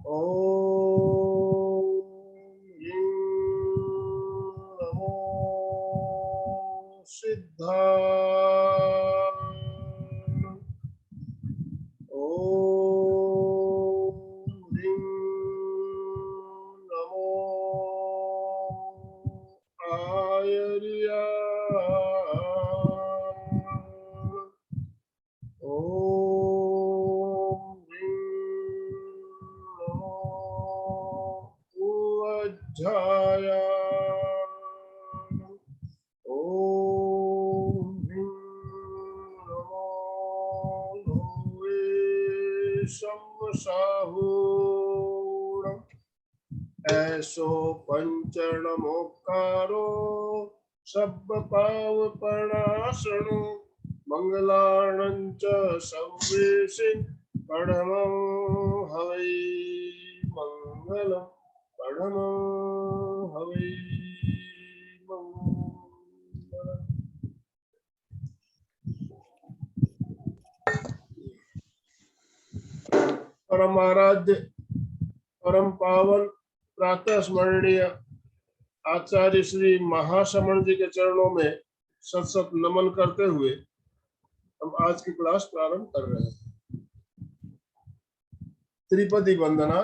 ओम नमो सिद्धाय। ओम नमो आयर्याय। ओम नमो उज्जायाय। ओम नमो Lowe शमशाहूणम्। ऐसो पंचर्णमोक्कारो सब पाव प्रणाशनो मंगलाणं च सर्वेशि परमं हवै मंगलम्। परमं हवै मंगलम्। परम आराध्य परम पावन प्रातः स्मरणीय आचार्य श्री महाश्रमण जी के चरणों में सत सत नमन करते हुए हम आज की क्लास प्रारंभ कर रहे हैं। त्रिपदी वंदना।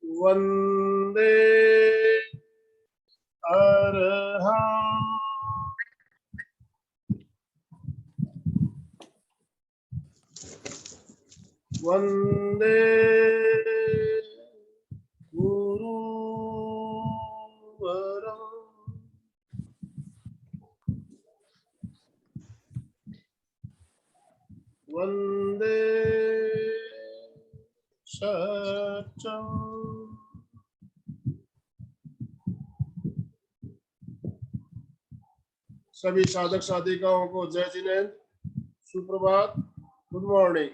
वंदे अरहं वंदे गुरुवरं वंदे सत्यं। सभी साधक साधिकाओं को जय जिनेन्द्र, सुप्रभात, गुड मॉर्निंग।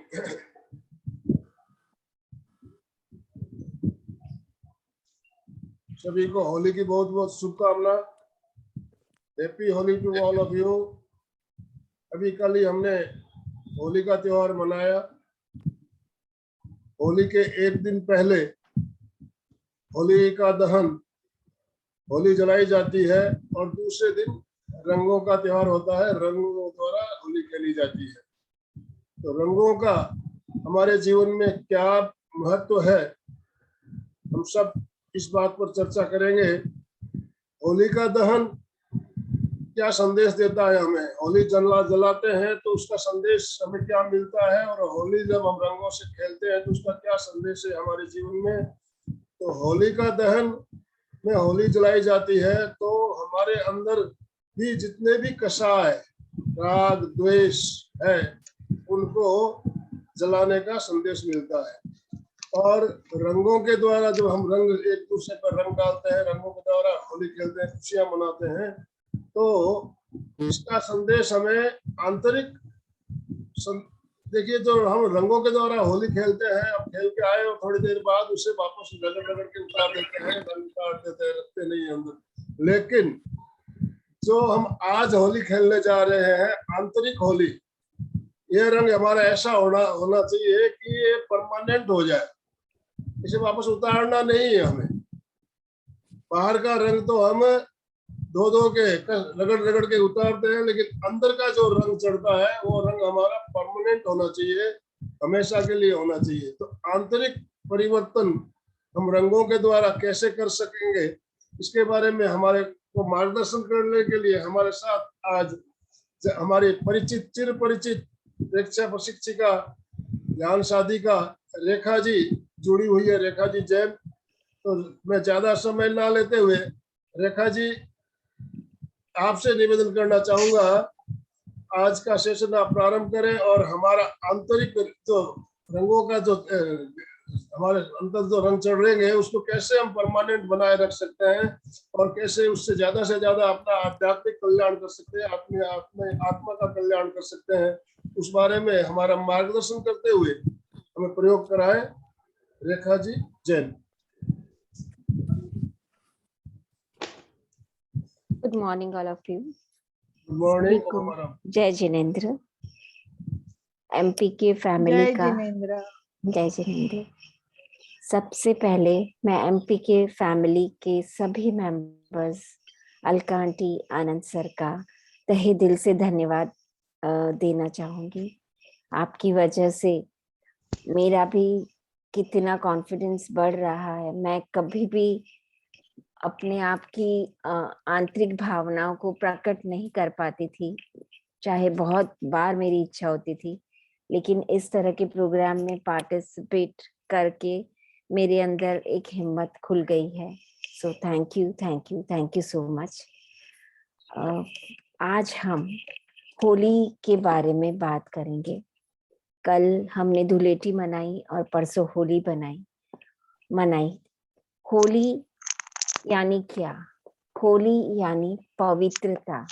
सभी को होली की बहुत बहुत शुभकामना। Happy Holi to all of you. अभी कल ही हमने होली का त्योहार मनाया। होली के एक दिन पहले होली का दहन, होली जलाई जाती है और दूसरे दिन रंगों का त्योहार होता है, रंगों द्वारा होली खेली जाती है। तो रंगों का हमारे जीवन में क्या महत्व है, हम सब इस बात पर चर्चा करेंगे। होली का दहन क्या संदेश देता है हमें, होली जलाते हैं तो उसका संदेश हमें क्या मिलता है, और होली जब हम रंगों से खेलते हैं तो उसका क्या संदेश है हमारे जीवन में। तो होली का दहन में होली जलाई जाती है तो हमारे अंदर भी जितने भी कषाय, राग, द्वेष है, उनको जलाने का संदेश मिलता है। और रंगों के द्वारा जब हम रंग एक दूसरे पर रंग डालते हैं, रंगों के द्वारा होली खेलते हैं, खुशियां मनाते हैं, तो इसका संदेश हमें आंतरिक देखिए, जो हम रंगों के द्वारा होली खेलते हैं, अब खेल के आए और थोड़ी देर बाद उसे वापस रगड़ के उतार देते हैं, रंग काट देते हैं, रखते नहीं अंदर। लेकिन जो हम आज होली खेलने जा रहे हैं, आंतरिक होली, ये रंग हमारा ऐसा होना चाहिए कि ये परमानेंट हो जाए, इसे वापस उतारना नहीं है हमें। बाहर का रंग तो हम धो के रगड़ के उतारते हैं, लेकिन अंदर का जो रंग चढ़ता है वो रंग हमारा परमानेंट होना चाहिए, हमेशा के लिए होना चाहिए। तो आंतरिक परिवर्तन हम रंगों के द्वारा कैसे कर सकेंगे, इसके बारे में हमारे को मार्गदर्शन करने के लिए हमारे साथ आज हमारी चिर परिचित शिक्षा प्रशिक्षिका, ज्ञान साधिका रेखा जी जुड़ी हुई है। रेखा जी जैन। तो मैं ज्यादा समय ना लेते हुए रेखा जी आपसे निवेदन करना चाहूंगा, आज का सेशन आप प्रारंभ करें और हमारा आंतरिक जो रंगों का जो हमारे अंदर जो रंग चढ़ रहे हैं उसको कैसे हम परमानेंट बनाए रख सकते हैं और कैसे उससे ज्यादा से ज्यादा अपना आध्यात्मिक कल्याण कर सकते हैं, आत्मा का कल्याण कर सकते हैं, उस बारे में हमारा मार्गदर्शन करते हुए हमें प्रयोग कराए Rekha ji Jain. Good morning, all of you. Good morning. जय जिनेन्द्र। एमपीके फैमिली का जय जिनेंद्र। सबसे पहले मैं एमपी के फैमिली के सभी मेंबर्स, अलका आंटी, आनंद सर का तहे दिल से धन्यवाद देना चाहूंगी। आपकी वजह से मेरा भी कितना कॉन्फिडेंस बढ़ रहा है। मैं कभी भी अपने आप की आंतरिक भावनाओं को प्रकट नहीं कर पाती थी, चाहे बहुत बार मेरी इच्छा होती थी, लेकिन इस तरह के प्रोग्राम में पार्टिसिपेट करके मेरे अंदर एक हिम्मत खुल गई है। So thank you, thank you, thank you so much. आज हम होली के बारे में बात करेंगे। कल हमने धुलेटी मनाई और परसों होली मनाई। होली यानी क्या? होली यानी पवित्रता।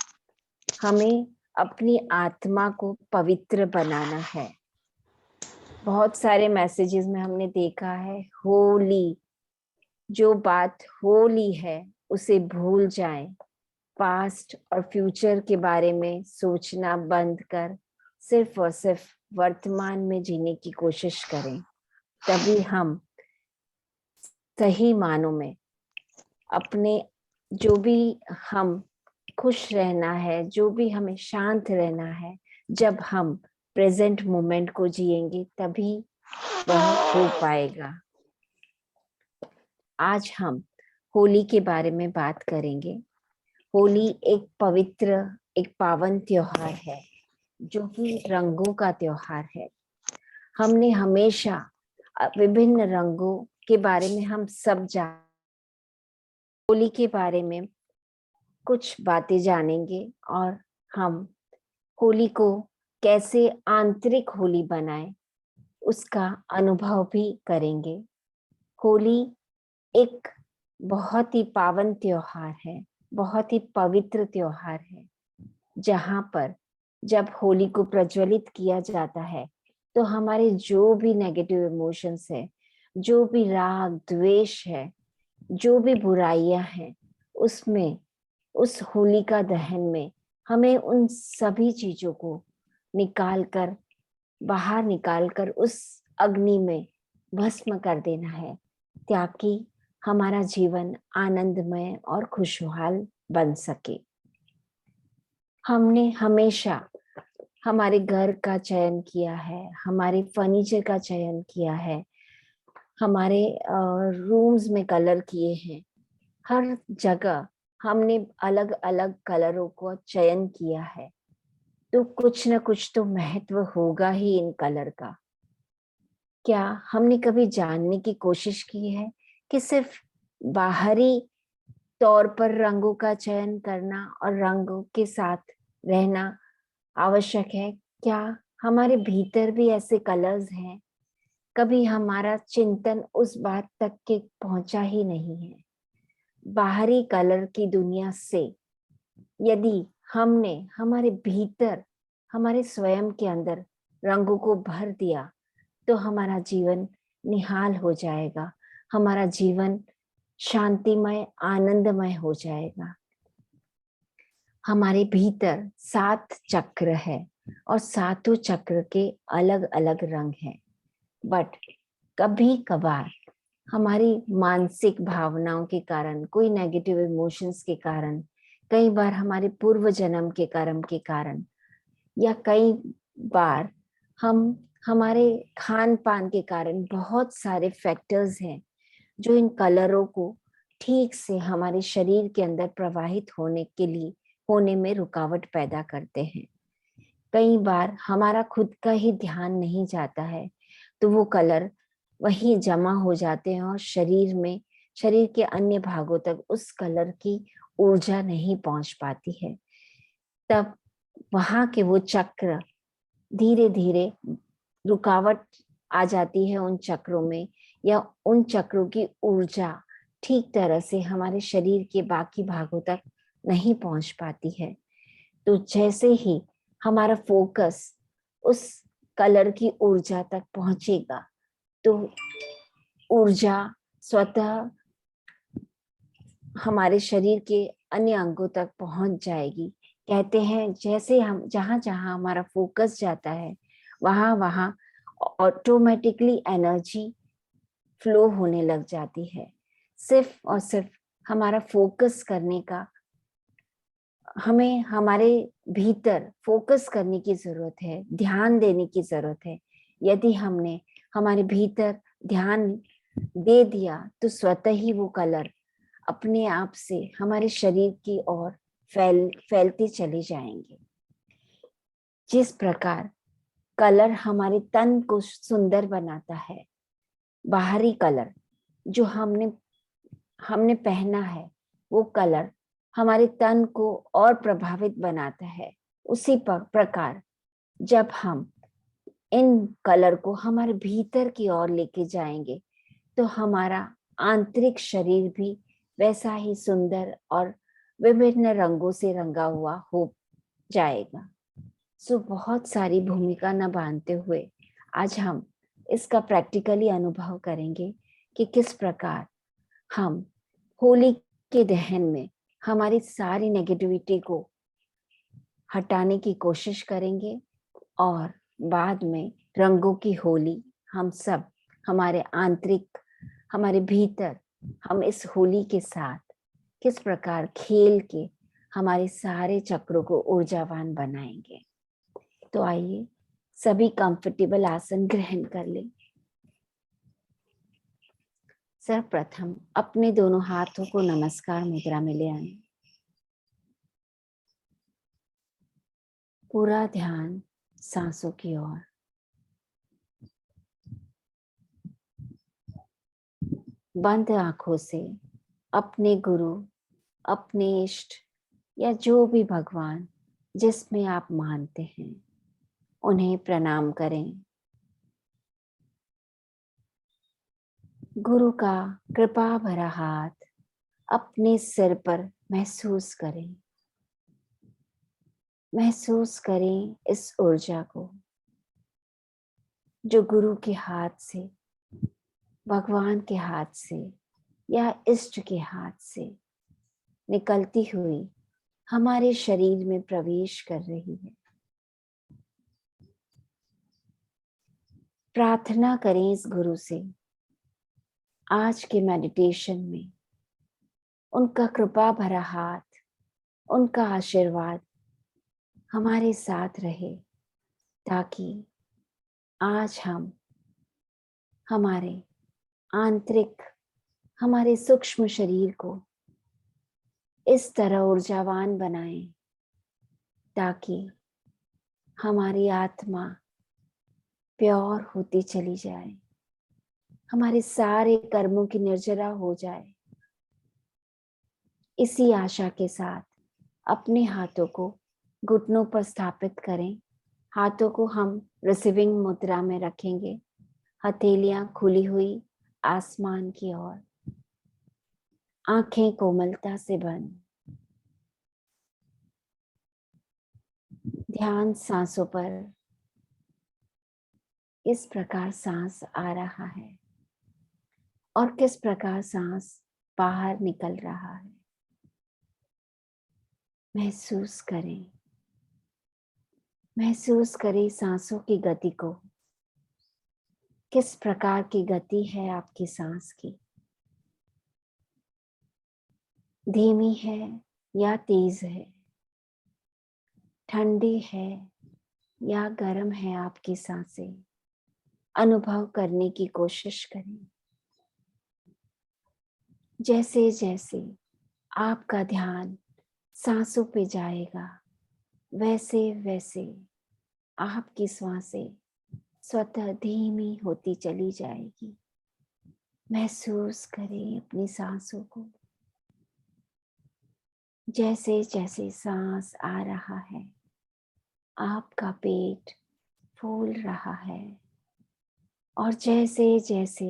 हमें अपनी आत्मा को पवित्र बनाना है। बहुत सारे मैसेजेस में हमने देखा है होली, जो बात होली है उसे भूल जाएं। पास्ट और फ्यूचर के बारे में सोचना बंद कर सिर्फ और सिर्फ वर्तमान में जीने की कोशिश करें। तभी हम सही मानों में अपने जो भी हम खुश रहना है, जो भी हमें शांत रहना है, जब हम प्रेजेंट मोमेंट को जिएंगे तभी वह हो पाएगा। आज हम होली के बारे में बात करेंगे। होली एक पवित्र, एक पावन त्योहार है जो कि रंगों का त्योहार है। हमने हमेशा विभिन्न रंगों के बारे में हम सब होली के बारे में कुछ बातें जानेंगे और हम होली को कैसे आंतरिक होली बनाएं उसका अनुभव भी करेंगे। होली एक बहुत ही पावन त्योहार है, बहुत ही पवित्र त्योहार है, जहां पर जब होली को प्रज्वलित किया जाता है तो हमारे जो भी नेगेटिव इमोशंस है, जो भी राग द्वेष है, जो भी बुराइयां हैं, उसमें उस होलिका दहन में हमें उन सभी चीजों को बाहर निकालकर उस अग्नि में भस्म कर देना है, ताकि हमारा जीवन आनंदमय और खुशहाल बन सके। हमने हमेशा हमारे घर का चयन किया है, हमारे फर्नीचर का चयन किया है, हमारे रूम्स में कलर किए हैं। हर जगह हमने अलग अलग कलरों को चयन किया है, तो कुछ न कुछ तो महत्व होगा ही इन कलर का। क्या हमने कभी जानने की कोशिश की है कि सिर्फ बाहरी तौर पर रंगों का चयन करना और रंगों के साथ रहना आवश्यक है? क्या हमारे भीतर भी ऐसे कलर्स हैं? कभी हमारा चिंतन उस बात तक के पहुंचा ही नहीं है। बाहरी कलर की दुनिया से यदि हमने हमारे भीतर, हमारे स्वयं के अंदर रंगों को भर दिया तो हमारा जीवन निहाल हो जाएगा, हमारा जीवन शांतिमय, आनंदमय हो जाएगा। हमारे भीतर 7 चक्र है और सातों चक्र के अलग अलग रंग हैं। बट कभी कभार हमारी मानसिक भावनाओं के कारण, कोई नेगेटिव इमोशंस के कारण, कई बार हमारे पूर्व जन्म के कर्म के कारण, या कई बार हमारे खान पान के कारण, बहुत सारे फैक्टर्स हैं जो इन कलरों को ठीक से हमारे शरीर के अंदर प्रवाहित होने में रुकावट पैदा करते हैं। कई बार हमारा खुद का ही ध्यान नहीं जाता है तो वो कलर वहीं जमा हो जाते हैं और शरीर के अन्य भागों तक उस कलर की ऊर्जा नहीं पहुंच पाती है। तब वहां के वो चक्र धीरे धीरे रुकावट आ जाती है उन चक्रों में, या उन चक्रों की ऊर्जा ठीक तरह से हमारे शरीर के बाकी भागों तक नहीं पहुंच पाती है। तो जैसे ही हमारा फोकस उस कलर की ऊर्जा तक पहुंचेगा तो ऊर्जा स्वतः हमारे शरीर के अन्य अंगों तक पहुंच जाएगी। कहते हैं जैसे हम जहां जहां हमारा फोकस जाता है वहां वहां ऑटोमेटिकली एनर्जी फ्लो होने लग जाती है। सिर्फ और सिर्फ हमारा फोकस करने का, हमें हमारे भीतर फोकस करने की जरूरत है, ध्यान देने की जरूरत है। यदि हमने हमारे भीतर ध्यान दे दिया तो स्वतः ही वो कलर अपने आप से हमारे शरीर की ओर फैलते चले जाएंगे। जिस प्रकार कलर हमारे तन को सुंदर बनाता है, बाहरी कलर जो हमने पहना है, वो कलर हमारे तन को और प्रभावित बनाता है। उसी प्रकार जब हम इन कलर को हमारे भीतर की ओर लेके जाएंगे तो हमारा आंतरिक शरीर भी वैसा ही सुंदर और विभिन्न रंगों से रंगा हुआ हो जाएगा। सो बहुत सारी भूमिका न बांधते हुए आज हम इसका प्रैक्टिकली अनुभव करेंगे कि किस प्रकार हम होली के दहन में हमारी सारी नेगेटिविटी को हटाने की कोशिश करेंगे और बाद में रंगों की होली हम सब हमारे आंतरिक, हमारे भीतर, हम इस होली के साथ किस प्रकार खेल के हमारे सारे चक्रों को ऊर्जावान बनाएंगे। तो आइए सभी कंफर्टेबल आसन ग्रहण कर लें। सर्वप्रथम अपने दोनों हाथों को नमस्कार मुद्रा में ले आए। पूरा ध्यान सांसों की ओर। बंद आंखों से अपने गुरु, अपने इष्ट या जो भी भगवान जिसमें आप मानते हैं उन्हें प्रणाम करें। गुरु का कृपा भरा हाथ अपने सिर पर महसूस करें। महसूस करें इस ऊर्जा को जो गुरु के हाथ से, भगवान के हाथ से या इष्ट के हाथ से निकलती हुई हमारे शरीर में प्रवेश कर रही है। प्रार्थना करें इस गुरु से आज के मेडिटेशन में उनका कृपा भरा हाथ, उनका आशीर्वाद हमारे साथ रहे, ताकि आज हम हमारे आंतरिक, हमारे सूक्ष्म शरीर को इस तरह ऊर्जावान बनाएं ताकि हमारी आत्मा प्योर होती चली जाए, हमारे सारे कर्मों की निर्जरा हो जाए। इसी आशा के साथ अपने हाथों को घुटनों पर स्थापित करें। हाथों को हम रिसीविंग मुद्रा में रखेंगे, हथेलियां खुली हुई आसमान की ओर, आंखें कोमलता से बंद। ध्यान सांसों पर। इस प्रकार सांस आ रहा है और किस प्रकार सांस बाहर निकल रहा है महसूस करें। महसूस करें सांसों की गति को। किस प्रकार की गति है आपकी सांस की, धीमी है या तेज है, ठंडी है या गर्म है आपकी सांसें। अनुभव करने की कोशिश करें। जैसे जैसे आपका ध्यान सांसों पे जाएगा वैसे वैसे आपकी सांसें स्वतः धीमी होती चली जाएगी। महसूस करें अपनी सांसों को। जैसे जैसे सांस आ रहा है आपका पेट फूल रहा है और जैसे जैसे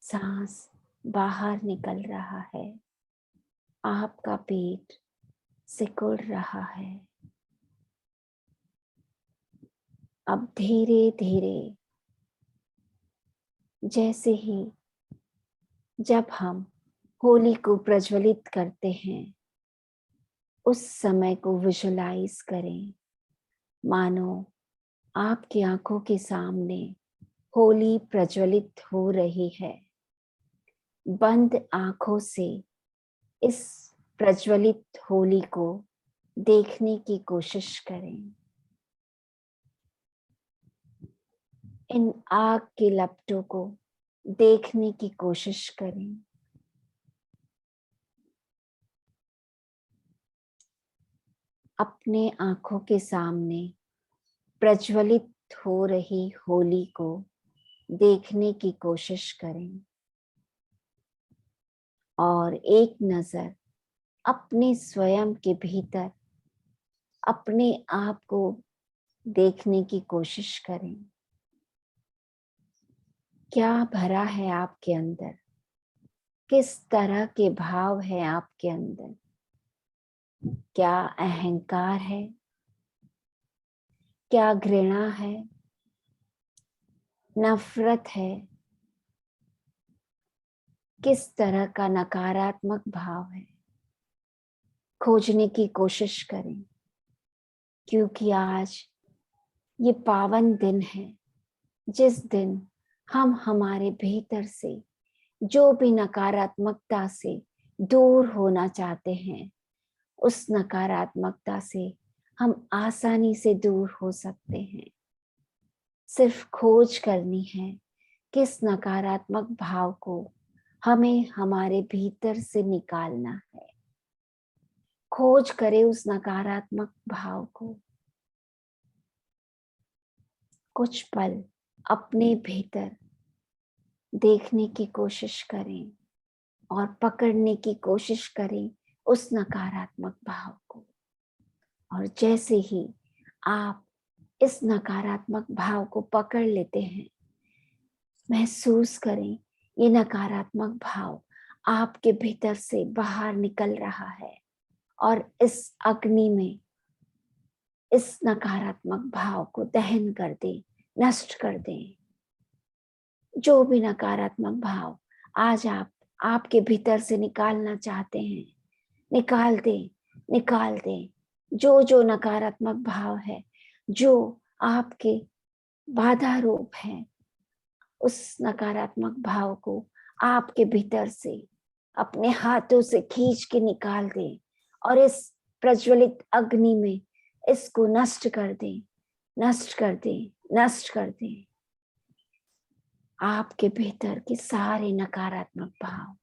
सांस बाहर निकल रहा है आपका पेट सिकुड़ रहा है। अब धीरे धीरे, जैसे ही जब हम होली को प्रज्वलित करते हैं उस समय को विजुलाइज करें, मानो आपकी आंखों के सामने होली प्रज्वलित हो रही है। बंद आंखों से इस प्रज्वलित होली को देखने की कोशिश करें। इन आग के लपटों को देखने की कोशिश करें। अपने आंखों के सामने प्रज्वलित हो रही होली को देखने की कोशिश करें और एक नजर अपने स्वयं के भीतर अपने आप को देखने की कोशिश करें। क्या भरा है आपके अंदर? किस तरह के भाव है आपके अंदर? क्या अहंकार है? क्या घृणा है? नफरत है? किस तरह का नकारात्मक भाव है? खोजने की कोशिश करें, क्योंकि आज ये पावन दिन है जिस दिन हम हमारे भीतर से जो भी नकारात्मकता से दूर होना चाहते हैं, उस नकारात्मकता से हम आसानी से दूर हो सकते हैं। सिर्फ खोज करनी है किस नकारात्मक भाव को हमें हमारे भीतर से निकालना है। खोज करें उस नकारात्मक भाव को। कुछ पल अपने भीतर देखने की कोशिश करें और पकड़ने की कोशिश करें उस नकारात्मक भाव को। और जैसे ही आप इस नकारात्मक भाव को पकड़ लेते हैं, महसूस करें ये नकारात्मक भाव आपके भीतर से बाहर निकल रहा है और इस अग्नि में इस नकारात्मक भाव को दहन कर दें, नष्ट कर दें। जो भी नकारात्मक भाव आज आप आपके भीतर से निकालना चाहते हैं, निकाल दें, निकाल दें। जो जो नकारात्मक भाव है, जो आपके बाधा रूप है, उस नकारात्मक भाव को आपके भीतर से अपने हाथों से खींच के निकाल दें और इस प्रज्वलित अग्नि में इसको नष्ट कर दें, नष्ट कर दें, नष्ट कर दें। आपके भीतर के सारे नकारात्मक भाव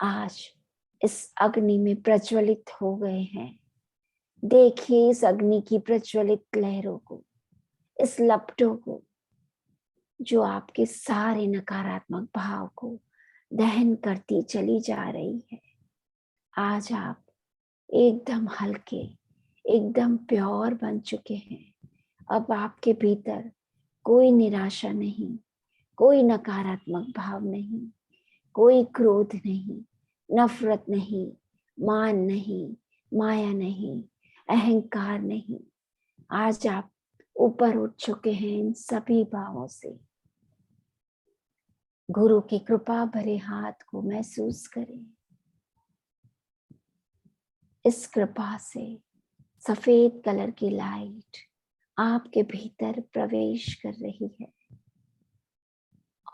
आज इस अग्नि में प्रज्वलित हो गए हैं। देखिए इस अग्नि की प्रज्वलित लहरों को, इस लपटों को, जो आपके सारे नकारात्मक भाव को दहन करती चली जा रही है। आज आप एकदम हल्के, एकदम प्योर बन चुके हैं। अब आपके भीतर कोई निराशा नहीं, कोई नकारात्मक भाव नहीं, कोई क्रोध नहीं, नफरत नहीं, मान नहीं, माया नहीं, अहंकार नहीं। आज आप ऊपर उठ चुके हैं इन सभी भावों से। गुरु की कृपा भरे हाथ को महसूस करें। इस कृपा से सफेद कलर की लाइट आपके भीतर प्रवेश कर रही है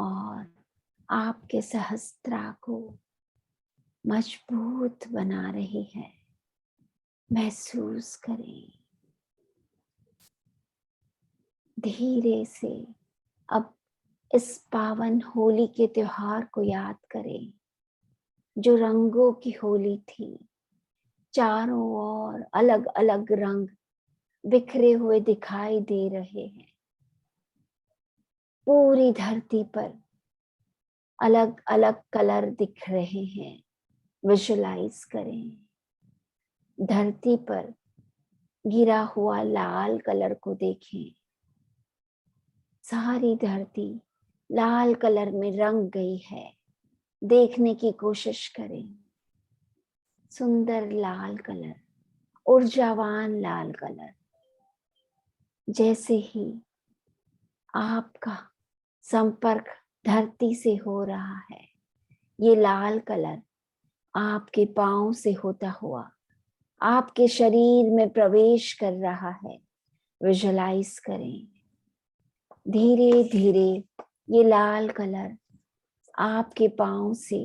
और आपके सहस्त्रा को मजबूत बना रही है। महसूस करें। धीरे से अब इस पावन होली के त्योहार को याद करें, जो रंगों की होली थी। चारों ओर अलग अलग रंग बिखरे हुए दिखाई दे रहे हैं। पूरी धरती पर अलग अलग कलर दिख रहे हैं। विजुलाइज करें। धरती पर गिरा हुआ लाल कलर को देखें। सारी धरती लाल कलर में रंग गई है। देखने की कोशिश करें। सुंदर लाल कलर, ऊर्जावान लाल कलर। जैसे ही आपका संपर्क धरती से हो रहा है, ये लाल कलर आपके पांव से होता हुआ आपके शरीर में प्रवेश कर रहा है। विजुलाइज करें। धीरे धीरे ये लाल कलर आपके पांव से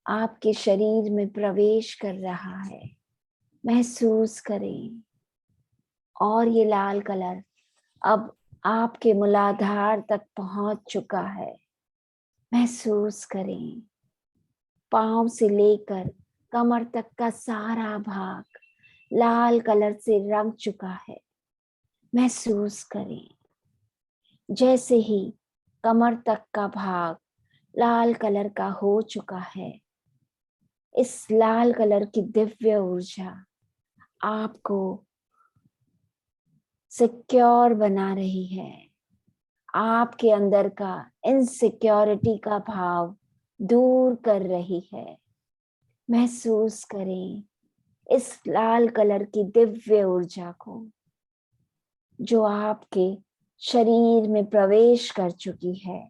आपके शरीर में प्रवेश कर रहा है, महसूस करें। और ये लाल कलर अब आपके मूलाधार तक पहुंच चुका है, महसूस करें। पांव से लेकर कमर तक का सारा भाग लाल कलर से रंग चुका है, महसूस करें। जैसे ही कमर तक का भाग लाल कलर का हो चुका है, इस लाल कलर की दिव्य ऊर्जा आपको सिक्योर बना रही है। आपके अंदर का इनसिक्योरिटी का भाव दूर कर रही है। महसूस करें इस लाल कलर की दिव्य ऊर्जा को, जो आपके शरीर में प्रवेश कर चुकी है।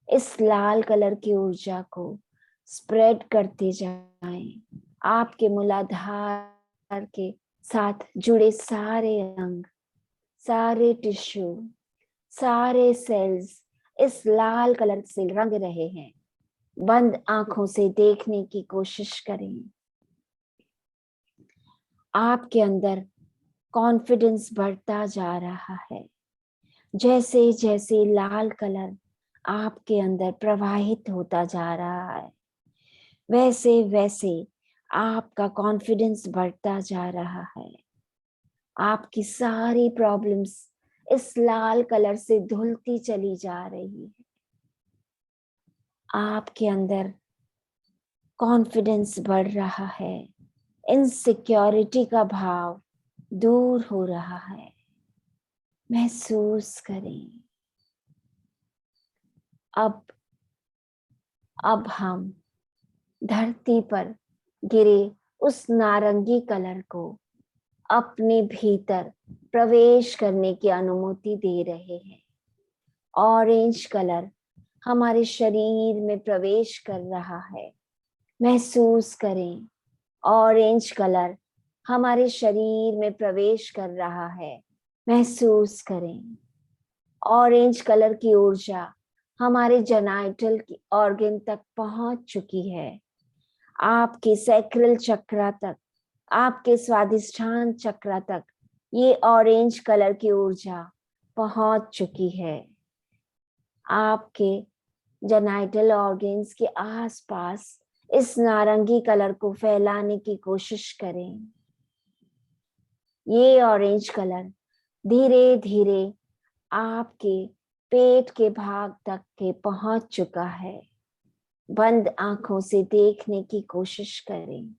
इस लाल कलर की ऊर्जा को स्प्रेड करते जाएं। आपके मूलाधार के साथ जुड़े सारे अंग, सारे टिश्यू, सारे सेल्स इस लाल कलर से रंग रहे हैं। बंद आंखों से देखने की कोशिश करें। आपके अंदर कॉन्फिडेंस बढ़ता जा रहा है। जैसे जैसे लाल कलर आपके अंदर प्रवाहित होता जा रहा है, वैसे वैसे आपका कॉन्फिडेंस बढ़ता जा रहा है। आपकी सारी प्रॉब्लम्स इस लाल कलर से धुलती चली जा रही है। आपके अंदर कॉन्फिडेंस बढ़ रहा है, इनसिक्योरिटी का भाव दूर हो रहा है। महसूस करें। अब हम धरती पर गिरे उस नारंगी कलर को अपने भीतर प्रवेश करने की अनुमति दे रहे हैं। ऑरेंज कलर हमारे शरीर में प्रवेश कर रहा है। महसूस करें, ऑरेंज कलर हमारे शरीर में प्रवेश कर रहा है। महसूस करें, ऑरेंज कलर की ऊर्जा हमारे जेनाइटल की ऑर्गन तक पहुंच चुकी है। आपके सैक्रल चक्र तक, आपके स्वादिष्ठान चक्र तक ये ऑरेंज कलर की ऊर्जा पहुंच चुकी है। आपके जेनाइटल ऑर्गन्स के आसपास इस नारंगी कलर को फैलाने की कोशिश करें। ये ऑरेंज कलर धीरे धीरे आपके पेट के भाग तक के पहुंच चुका है। बंद आंखों से देखने की कोशिश करें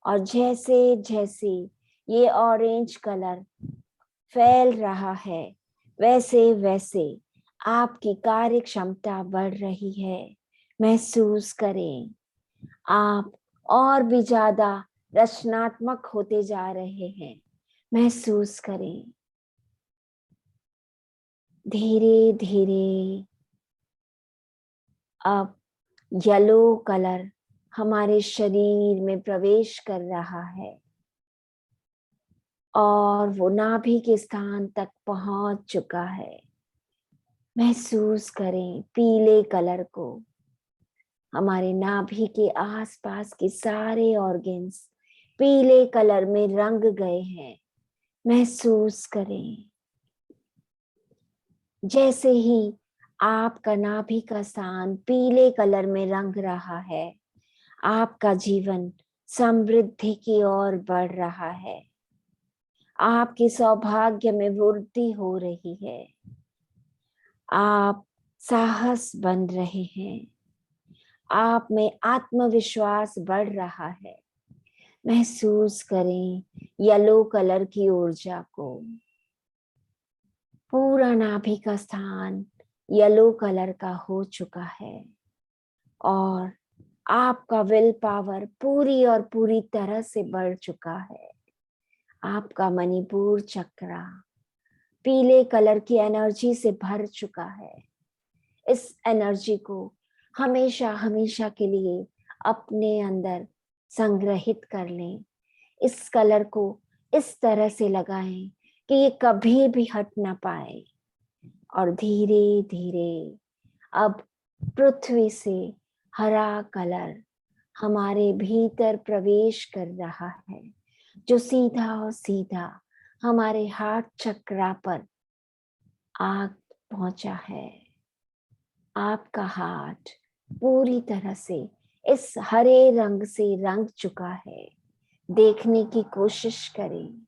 और जैसे जैसे ये ऑरेंज कलर फैल रहा है, वैसे वैसे आपकी कार्य क्षमता बढ़ रही है। महसूस करें, आप और भी ज्यादा रचनात्मक होते जा रहे हैं। महसूस करें, धीरे धीरे अब येलो कलर हमारे शरीर में प्रवेश कर रहा है और वो नाभि के स्थान तक पहुंच चुका है। महसूस करें पीले कलर को। हमारे नाभि के आसपास के सारे ऑर्गन्स पीले कलर में रंग गए हैं। महसूस करें, जैसे ही आपका नाभि का स्थान पीले कलर में रंग रहा है, आपका जीवन समृद्धि की ओर बढ़ रहा है। आपके सौभाग्य में वृद्धि हो रही है। आप साहस बन रहे हैं। आप में आत्मविश्वास बढ़ रहा है। महसूस करें येलो कलर की ऊर्जा को। पूरा नाभि का स्थान येलो कलर का हो चुका है और आपका विल पावर पूरी और पूरी तरह से बढ़ चुका है। आपका मणिपुर चक्र पीले कलर की एनर्जी से भर चुका है। इस एनर्जी को हमेशा हमेशा के लिए अपने अंदर संग्रहित कर लें। इस कलर को इस तरह से लगाएं कि ये कभी भी हट ना पाए और धीरे धीरे अब पृथ्वी से हरा कलर हमारे भीतर प्रवेश कर रहा है, जो सीधा और सीधा हमारे हार्ट चक्रा पर आ पहुंचा है। आपका हार्ट पूरी तरह से इस हरे रंग से रंग चुका है। देखने की कोशिश करें,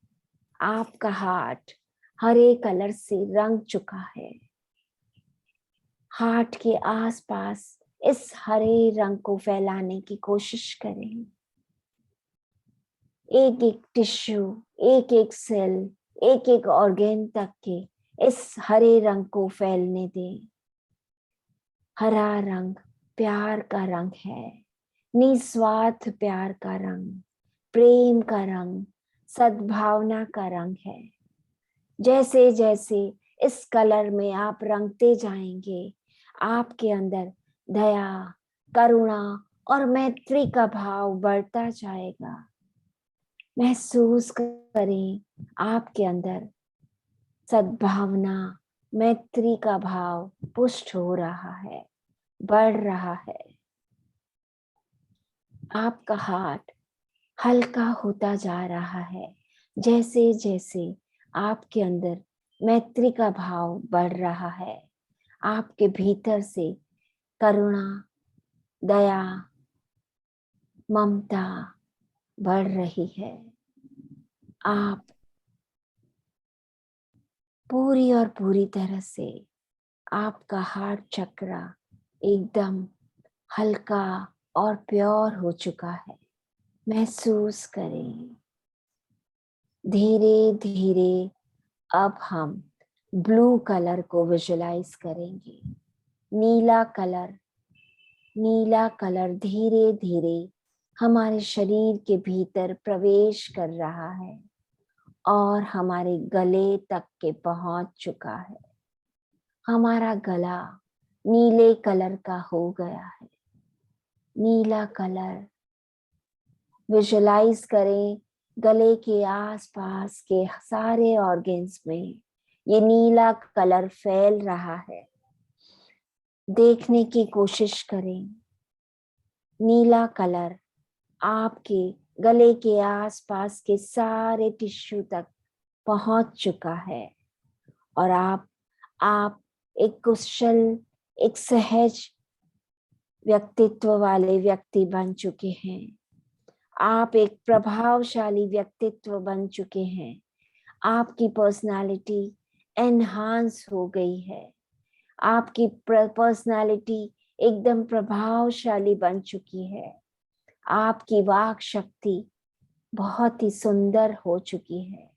आपका हार्ट हरे कलर से रंग चुका है। हार्ट के आसपास इस हरे रंग को फैलाने की कोशिश करें। एक एक टिश्यू, एक एक सेल, एक एक ऑर्गेन तक के इस हरे रंग को फैलने दें। हरा रंग प्यार का रंग है, निस्वार्थ प्यार का रंग, प्रेम का रंग, सद्भावना का रंग है। जैसे जैसे इस कलर में आप रंगते जाएंगे, आपके अंदर दया, करुणा और मैत्री का भाव बढ़ता जाएगा। महसूस करें आपके अंदर सद्भावना, मैत्री का भाव पुष्ट हो रहा है, बढ़ रहा है। आपका हार्ट हल्का होता जा रहा है जैसे जैसे आपके अंदर मैत्री का भाव बढ़ रहा है। आपके भीतर से करुणा, दया, ममता बढ़ रही है। आप पूरी और पूरी तरह से आपका हार्ट चक्र एकदम हल्का और प्योर हो चुका है। महसूस करें। धीरे धीरे अब हम ब्लू कलर को विजुलाइज करेंगे। नीला कलर धीरे धीरे हमारे शरीर के भीतर प्रवेश कर रहा है और हमारे गले तक के पहुंच चुका है। हमारा गला नीले कलर का हो गया है। नीला कलर विजुलाइज करें, गले के आसपास के सारे ऑर्गन्स में ये नीला कलर फैल रहा है। देखने की कोशिश करें। नीला कलर आपके गले के आसपास के सारे टिश्यू तक पहुंच चुका है और आप एक कुशल, एक सहज व्यक्तित्व वाले व्यक्ति बन चुके हैं। आप एक प्रभावशाली व्यक्तित्व बन चुके हैं। आपकी पर्सनालिटी एनहांस हो गई है। आपकी पर्सनालिटी एकदम प्रभावशाली बन चुकी है। आपकी वाक शक्ति बहुत ही सुंदर हो चुकी है।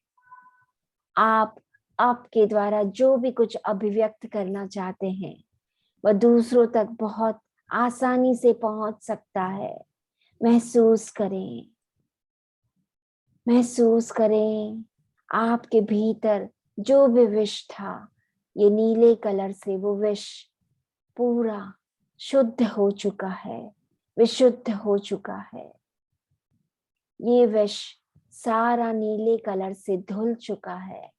आपके द्वारा जो भी कुछ अभिव्यक्त करना चाहते हैं वह दूसरों तक बहुत आसानी से पहुंच सकता है। महसूस करें आपके भीतर जो भी विष था, ये नीले कलर से वो विष पूरा शुद्ध हो चुका है, विशुद्ध हो चुका है। ये विष सारा नीले कलर से धुल चुका है।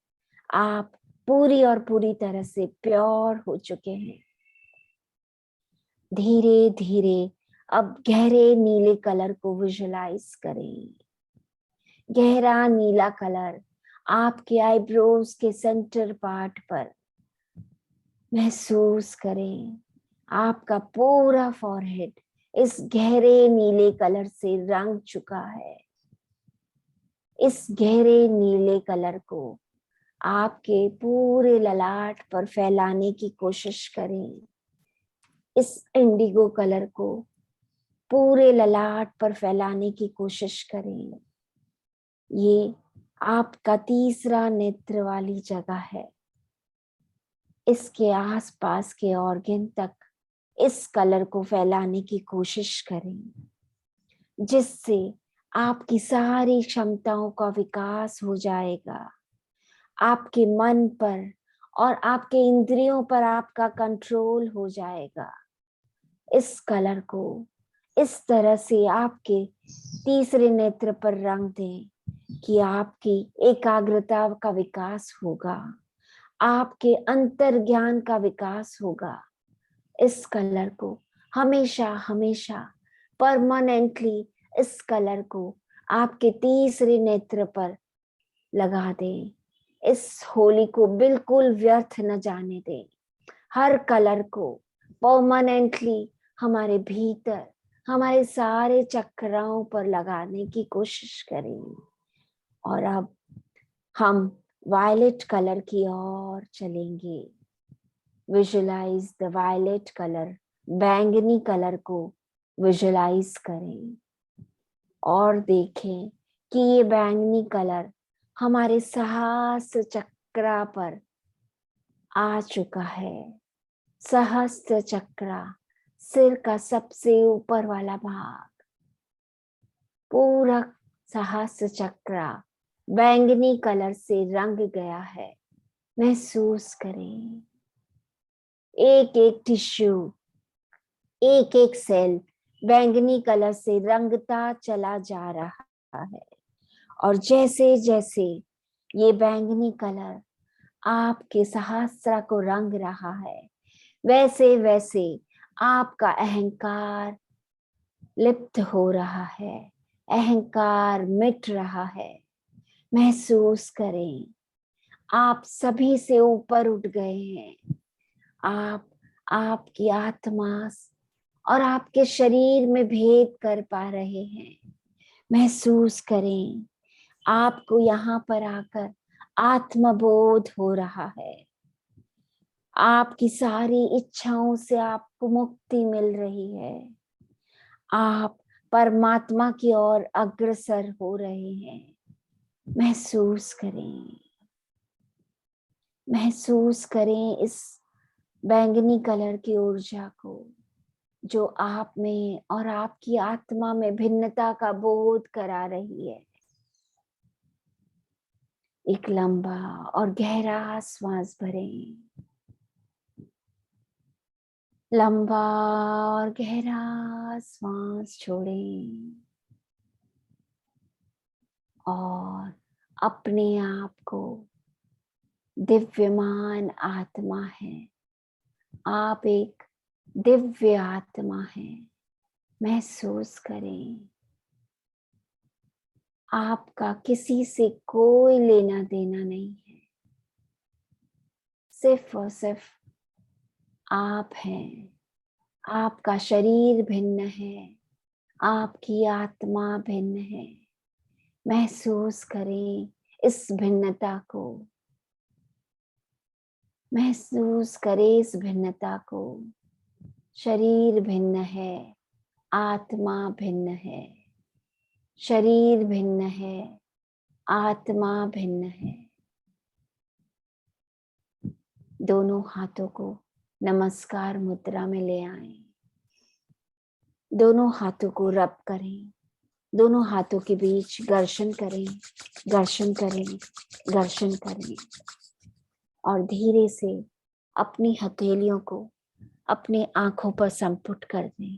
आप पूरी और पूरी तरह से प्योर हो चुके हैं। धीरे धीरे अब गहरे नीले कलर को विजुलाइज करें। गहरा नीला कलर आपके आईब्रोज के सेंटर पार्ट पर महसूस करें। आपका पूरा फॉरहेड इस गहरे नीले कलर से रंग चुका है। इस गहरे नीले कलर को आपके पूरे ललाट पर फैलाने की कोशिश करें। इस इंडिगो कलर को पूरे ललाट पर फैलाने की कोशिश करें। ये आपका तीसरा नेत्र वाली जगह है। इसके आसपास के ऑर्गन तक इस कलर को फैलाने की कोशिश करें, जिससे आपकी सारी क्षमताओं का विकास हो जाएगा। आपके मन पर और आपके इंद्रियों पर आपका कंट्रोल हो जाएगा। इस कलर को इस तरह से आपके तीसरे नेत्र पर रंग दें कि आपकी एकाग्रता का विकास होगा, आपके अंतर ज्ञान का विकास होगा। इस कलर को हमेशा हमेशा परमानेंटली इस कलर को आपके तीसरे नेत्र पर लगा दें। इस होली को बिल्कुल व्यर्थ न जाने दें। हर कलर को परमानेंटली हमारे भीतर हमारे सारे चक्राओं पर लगाने की कोशिश करें। और अब हम वायलेट कलर की ओर चलेंगे। विजुलाइज द वायलेट कलर, बैंगनी कलर को विजुलाइज करें और देखें कि ये बैंगनी कलर हमारे सहस्त्र चक्रा पर आ चुका है। सहस्त्र चक्रा, सिर का सबसे ऊपर वाला भाग, पूरा सहस्त्र चक्रा बैंगनी कलर से रंग गया है। महसूस करें एक एक टिश्यू, एक एक सेल बैंगनी कलर से रंगता चला जा रहा है। और जैसे जैसे ये बैंगनी कलर आपके सहस्त्र को रंग रहा है, वैसे वैसे आपका अहंकार लिप्त हो रहा है, अहंकार मिट रहा है। महसूस करें आप सभी से ऊपर उठ गए हैं। आपकी आत्मा और आपके शरीर में भेद कर पा रहे हैं। महसूस करें आपको यहाँ पर आकर आत्मबोध हो रहा है। आपकी सारी इच्छाओं से आपको मुक्ति मिल रही है। आप परमात्मा की ओर अग्रसर हो रहे हैं। महसूस करें, महसूस करें इस बैंगनी कलर की ऊर्जा को जो आप में और आपकी आत्मा में भिन्नता का बोध करा रही है। एक लंबा और गहरा श्वास भरें, लंबा और गहरा श्वास छोड़ें और अपने आप को दिव्यमान आत्मा है। आप एक दिव्य आत्मा है। महसूस करें आपका किसी से कोई लेना देना नहीं है। सिर्फ और सिर्फ आप हैं। आपका शरीर भिन्न है, आपकी आत्मा भिन्न है। महसूस करें इस भिन्नता को, महसूस करें इस भिन्नता को। शरीर भिन्न है, आत्मा भिन्न है। शरीर भिन्न है, आत्मा भिन्न है। दोनों हाथों को नमस्कार मुद्रा में ले आएं। दोनों हाथों को रब करें। दोनों हाथों के बीच घर्षण करें, घर्षण करें, घर्षण करें और धीरे से अपनी हथेलियों को अपनी आंखों पर संपुट कर दें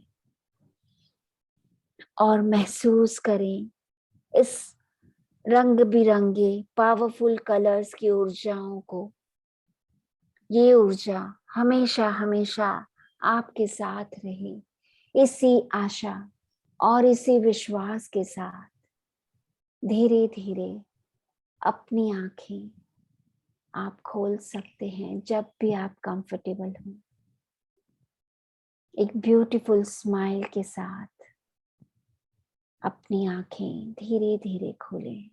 और महसूस करें इस रंग बिरंगे पावरफुल कलर्स की ऊर्जाओं को। ये ऊर्जा हमेशा हमेशा आपके साथ रहे, इसी आशा और इसी विश्वास के साथ धीरे धीरे अपनी आंखें आप खोल सकते हैं जब भी आप कंफर्टेबल हो। एक ब्यूटीफुल स्माइल के साथ अपनी आंखें धीरे धीरे खोलें।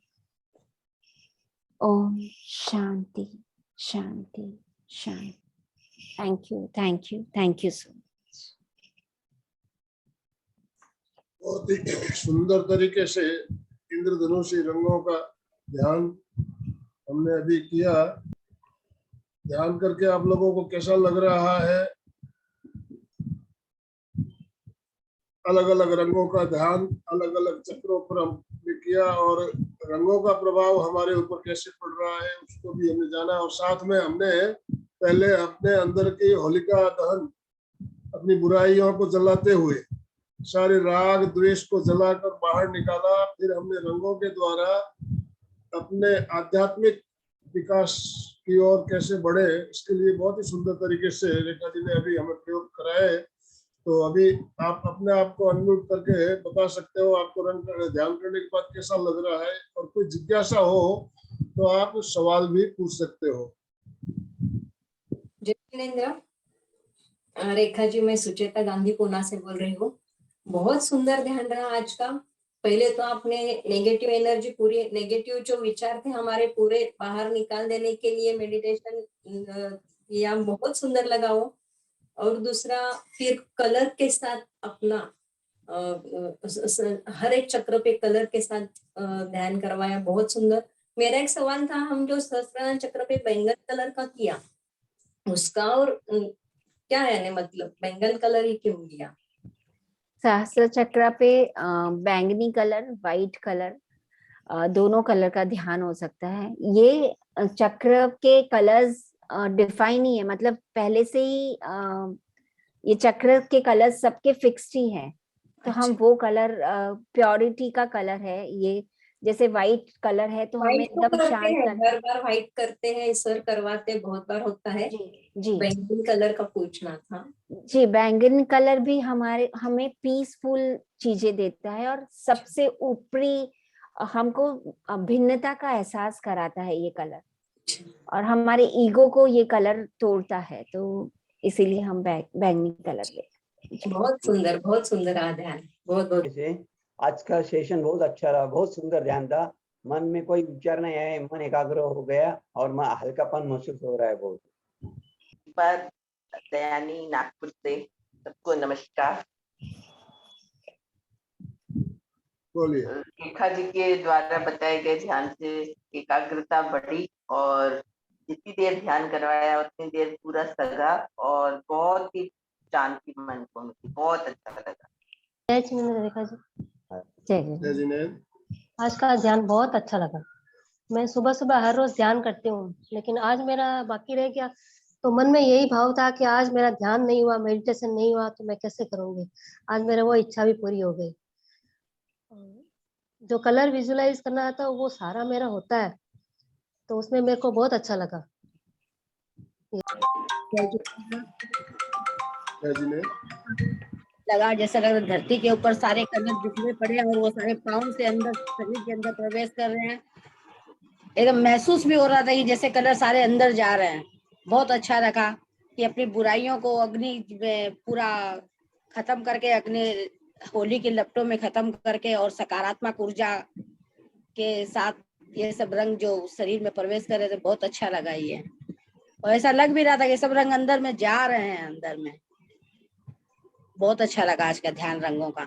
ओम शांति शांति शांति। Thank you, thank you, thank you so much. बहुत ही सुंदर तरीके से इंद्रधनुषी रंगों का ध्यान हमने अभी किया। ध्यान करके आप लोगों को कैसा लग रहा है? अलग अलग रंगों का ध्यान अलग अलग चक्रों पर हमने किया और रंगों का प्रभाव हमारे ऊपर कैसे पड़ रहा है उसको भी हमने जाना। और साथ में हमने पहले अपने अंदर की होलिका दहन, अपनी बुराइयों को जलाते हुए सारे राग द्वेष को जलाकर बाहर निकाला। फिर हमने रंगों के द्वारा अपने आध्यात्मिक विकास की ओर कैसे बढ़े, इसके लिए बहुत ही सुंदर तरीके से रेखा जी ने अभी हमें प्रयोग कराया है। तो अभी आप अपने आप को अनम्यूट करके बता सकते हो आपको रंग ध्यान करने के बाद कैसा लग रहा है, और कोई जिज्ञासा हो तो आप सवाल भी पूछ सकते हो। जय जिनेंद्र। रेखा जी, मैं सुचेता गांधी पूना से बोल रही हूँ। बहुत सुंदर ध्यान रहा आज का। पहले तो आपने नेगेटिव एनर्जी, पूरी नेगेटिव जो विचार थे हमारे पूरे बाहर निकाल देने के लिए मेडिटेशन किया, बहुत सुंदर लगा वो। और दूसरा फिर कलर के साथ अपना हर एक चक्र पे कलर के साथ ध्यान करवाया, बहुत सुंदर। मेरा एक सवाल था, हम जो सहस्त्रार चक्र पे बैंगन कलर का किया उसका और क्या है, मतलब बैंगन कलर ही क्यों किया? सहस्त्र चक्र पे बैंगनी कलर, वाइट कलर, दोनों कलर का ध्यान हो सकता है। ये चक्र के कलर्स डिफाइन ही है, मतलब पहले से ही ये चक्र के कलर्स सबके फिक्स्ड ही है। तो हम वो कलर प्योरिटी का कलर है ये। जैसे व्हाइट कलर है तो हमें व्हाइट तो एकदम करते शांत हैं, करना। हर बार व्हाइट करते हैं सर, करवाते बहुत बार होता है। जी जी बैंगनी कलर का पूछना था। जी। बैंगनी कलर भी हमें पीसफुल चीजें देता है और सबसे ऊपरी हमको भिन्नता का एहसास कराता है ये कलर, और हमारे ईगो को ये कलर तोड़ता है। तो इसीलिए हम बैंगनी कलर लेते। बहुत सुंदर, बहुत सुंदर ध्यान, बहुत बहुत। से आज का सेशन बहुत अच्छा रहा, बहुत सुंदर ध्यान था। मन में कोई विचार नहीं आया, मन एकाग्र हो गया और मन हल्कापन महसूस हो रहा है बहुत। पर दयानी नागपुर से सबको नमस्कार। बोलिए। रेखा जी के द्वारा बताए गए ध्यान से एकाग्रता बढ़ी और जितनी देर ध्यान करवाया उतनी देर पूरा सगा और बहुत ही शांति मन को मिली, बहुत अच्छा लगा। जय जिनेंद्र रेखा जी। जय जिनेंद्र, आज का ध्यान बहुत अच्छा लगा। मैं सुबह सुबह हर रोज ध्यान करती हूँ, लेकिन आज मेरा बाकी रह गया। तो मन में यही भाव था कि आज मेरा ध्यान नहीं हुआ, मेडिटेशन नहीं हुआ, तो मैं कैसे करूंगी। आज मेरा वो इच्छा भी पूरी हो गई। जो कलर विजुलाइज करना था वो सारा मेरा होता है, तो उसमें मेरे को बहुत अच्छा लगा। लगा जैसा लग रहा धरती के ऊपर सारे कलर बिखरे पड़े और वो सारे पाँव से अंदर शरीर के अंदर प्रवेश कर रहे हैं। एकदम महसूस भी हो रहा था कि जैसे कलर सारे अंदर जा रहे हैं। बहुत अच्छा लगा कि अपनी बुराइयों को अग्नि में पूरा खत्म करके, अग्नि होली के लपटों में खत्म करके और सकारात्मक ऊर्जा के साथ ये सब रंग जो शरीर में प्रवेश कर रहे थे, बहुत अच्छा लगा ये। और ऐसा लग भी रहा था कि सब रंग अंदर में जा रहे हैं, अंदर में। बहुत अच्छा लगा आज का ध्यान रंगों का,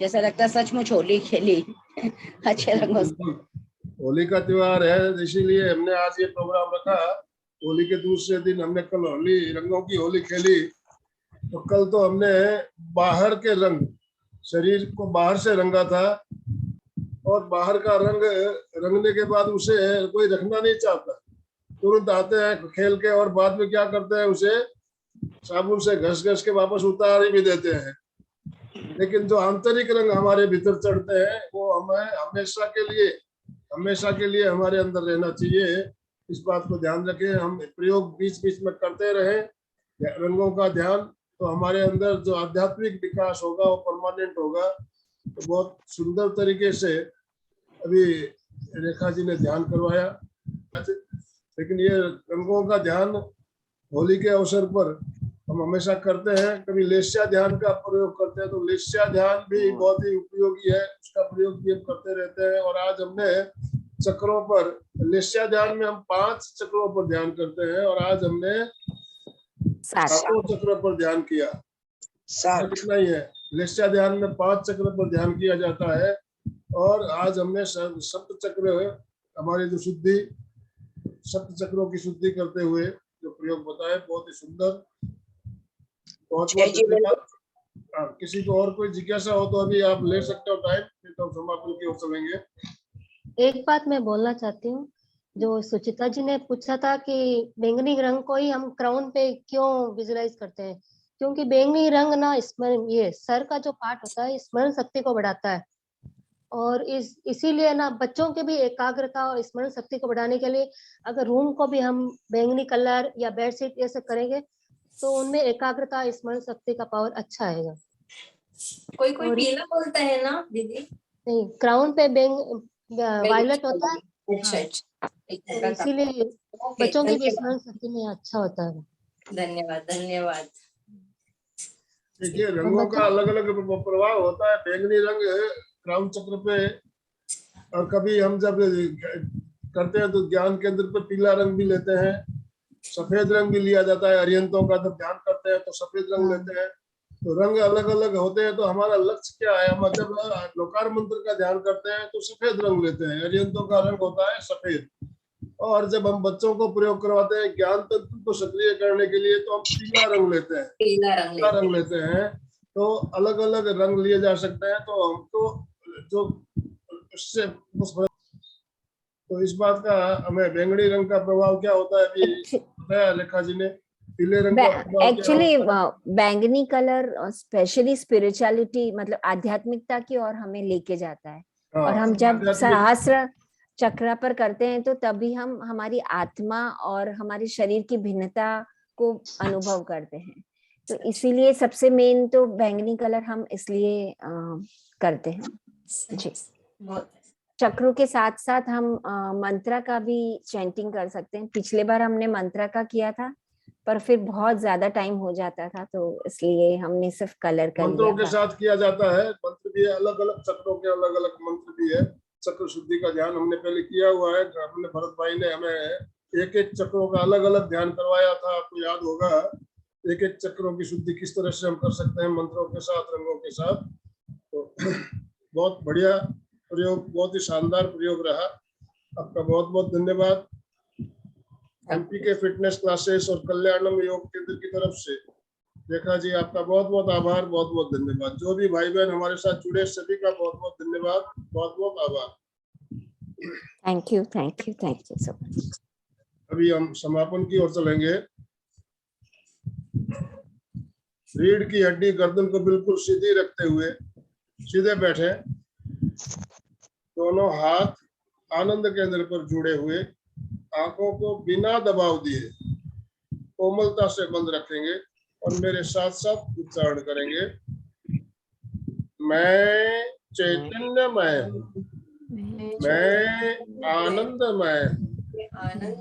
जैसा लगता है सचमुच होली खेली अच्छे रंगों से। होली का त्योहार है, इसीलिए हमने आज ये प्रोग्राम रखा। होली के दूसरे दिन हमने कल होली, रंगों की होली खेली। तो कल तो हमने बाहर के रंग, शरीर को बाहर से रंगा था, और बाहर का रंग रंगने के बाद उसे कोई रखना नहीं चाहता, तुरंत आते हैं खेल के और बाद में क्या करते हैं, उसे साबुन से घस घस के वापस उतार भी देते हैं। लेकिन जो आंतरिक रंग हमारे भीतर चढ़ते हैं वो हमें हमेशा के लिए हमारे अंदर रहना चाहिए। इस बात को ध्यान रखें, हम प्रयोग बीच बीच में करते रहे रंगों का ध्यान, तो हमारे अंदर जो आध्यात्मिक विकास होगा वो परमानेंट होगा। तो बहुत सुंदर तरीके से अभी रेखा जी ने ध्यान करवाया। लेकिन ये रंगों का ध्यान होली के अवसर पर हम हमेशा करते हैं। कभी लेस्या ध्यान का प्रयोग करते हैं, तो लेस्या ध्यान भी बहुत ही उपयोगी है, उसका प्रयोग भी हम करते रहते हैं। और आज हमने चक्रों पर, लेस्या ध्यान में हम 5 चक्रों पर ध्यान करते हैं, और आज हमने 7 चक्रों पर ध्यान किया। कितना ही है, लेस्या ध्यान में 5 चक्र पर ध्यान किया जाता है। और आज हमने सप्त चक्र, हमारे जो शुद्धि, सप्त चक्रों की शुद्धि करते हुए जो प्रयोग बताए, बहुत ही सुंदर। बहुत धन्यवाद। किसी को और कोई जिज्ञासा हो तो अभी आप ले सकते हो टाइम, फिर तो समापन की ओर चलेंगे। एक बात मैं बोलना चाहती हूँ, जो सुचिता जी ने पूछा था कि बैंगनी रंग को ही हम क्राउन पे क्यों विजुलाइज करते हैं, क्योंकि बैंगनी रंग ना स्मरण, ये सर का जो पार्ट होता है, स्मरण शक्ति को बढ़ाता है। और इसीलिए ना बच्चों के भी एकाग्रता और स्मरण शक्ति को बढ़ाने के लिए अगर रूम को भी हम बैंगनी कलर या बेडशीट ये सब करेंगे तो उनमें एकाग्रता स्मरण शक्ति का पावर अच्छा आएगा। कोई कोई और पीला बोलता है ना दीदी? नहीं, क्राउन पे वायलेट होता है। अच्छा अच्छा, तो इसीलिए ओके, बच्चों की भी धन्यवाद स्मरण शक्ति में अच्छा होता है। धन्यवाद धन्यवाद। देखिए रंगों का अलग अलग प्रभाव होता है। बैंगनी रंग क्राउन चक्र पे, और कभी हम जब करते हैं तो ज्ञान केंद्र पे पीला रंग भी लेते हैं, सफेद रंग भी लिया जाता है। अरिहंतों का जब ध्यान करते हैं तो सफेद रंग लेते हैं। तो रंग अलग अलग होते हैं। तो हमारा लक्ष्य क्या है? हम जब लोकार मंत्र का ध्यान करते हैं तो सफेद रंग लेते हैं, अरिहंतों का रंग होता है सफेद। और जब हम बच्चों को प्रयोग करवाते हैं ज्ञान तंत्र को सक्रिय करने के लिए तो हम पीला रंग लेते हैं, पीला रंग लेते हैं। तो अलग अलग रंग लिए जा सकते हैं। तो हमको जो उससे तो इस बात का हमें बैंगनी रंग का प्रभाव क्या होता है अभी बताया रेखा जी ने। पीले रंग का प्रभाव एक्चुअली बैंगनी कलर स्पेशली स्पिरिचुअलिटी मतलब आध्यात्मिकता की ओर हमें लेके जाता है। और हम जब सहस्त्र चक्र पर करते हैं तो तभी हम हमारी आत्मा और हमारे शरीर की भिन्नता को अनुभव करते हैं। तो इसीलिए सबसे मेन तो बैंगनी कलर हम इसलिए करते हैं जी। चक्रों के साथ साथ हम मंत्रा का भी चैंटिंग कर सकते हैं। पिछले बार हमने मंत्रा का किया था पर फिर बहुत ज्यादा टाइम हो जाता था तो इसलिए हमने सिर्फ कलर का मंत्रों के साथ किया जाता है। मंत्र भी अलग अलग चक्रों के अलग अलग मंत्र भी है। चक्र शुद्धि का ध्यान हमने पहले किया हुआ है। हमने भरत भाई ने हमें एक एक चक्रों का अलग अलग ध्यान करवाया था, आपको याद होगा। एक एक चक्रों की शुद्धि किस तरह से हम कर सकते हैं मंत्रों के साथ, रंगों के साथ। तो बहुत बढ़िया प्रयोग, बहुत ही शानदार प्रयोग रहा। आपका बहुत बहुत धन्यवाद। एमपीके फिटनेस क्लासेस और कल्याणम योग केंद्र की तरफ से रेखा जी आपका बहुत बहुत आभार, बहुत बहुत धन्यवाद। जो भी भाई बहन हमारे साथ जुड़े सभी का बहुत बहुत धन्यवाद, बहुत बहुत आभार। Thank you thank you thank you so much. अभी हम समापन की ओर चलेंगे। रीढ़ की हड्डी गर्दन को बिल्कुल सीधी रखते हुए सीधे बैठे, दोनों हाथ आनंद केंद्र पर जुड़े हुए, आंखों को बिना दबाव दिए कोमलता से बंद रखेंगे और मेरे साथ साथ उच्चारण करेंगे। मैं चैतन्यमय हूँ, मैं आनंदमय हूँ,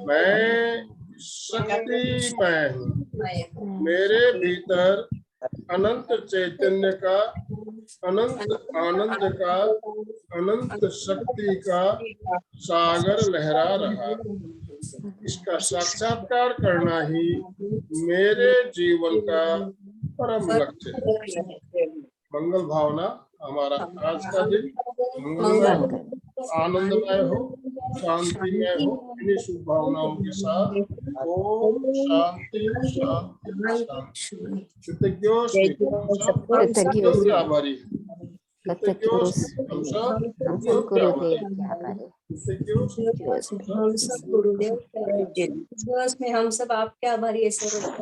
मैं शक्तिमय हूँ। मेरे भीतर अनंत चैतन्य का, अनंत आनंद का, अनंत शक्ति का सागर लहरा रहा। इसका साक्षात्कार करना ही मेरे जीवन का परम लक्ष्य है। मंगल भावना हमारा आज का दिन मंगलमय हो, आनंदमय हो, शांतिमय हो। इन्हीं शुभ भावनाओं के साथ ओम शांति शांति शांति। कृतज्ञ आभारी, गुरुदेव में हम सब आपके आभारी है सर।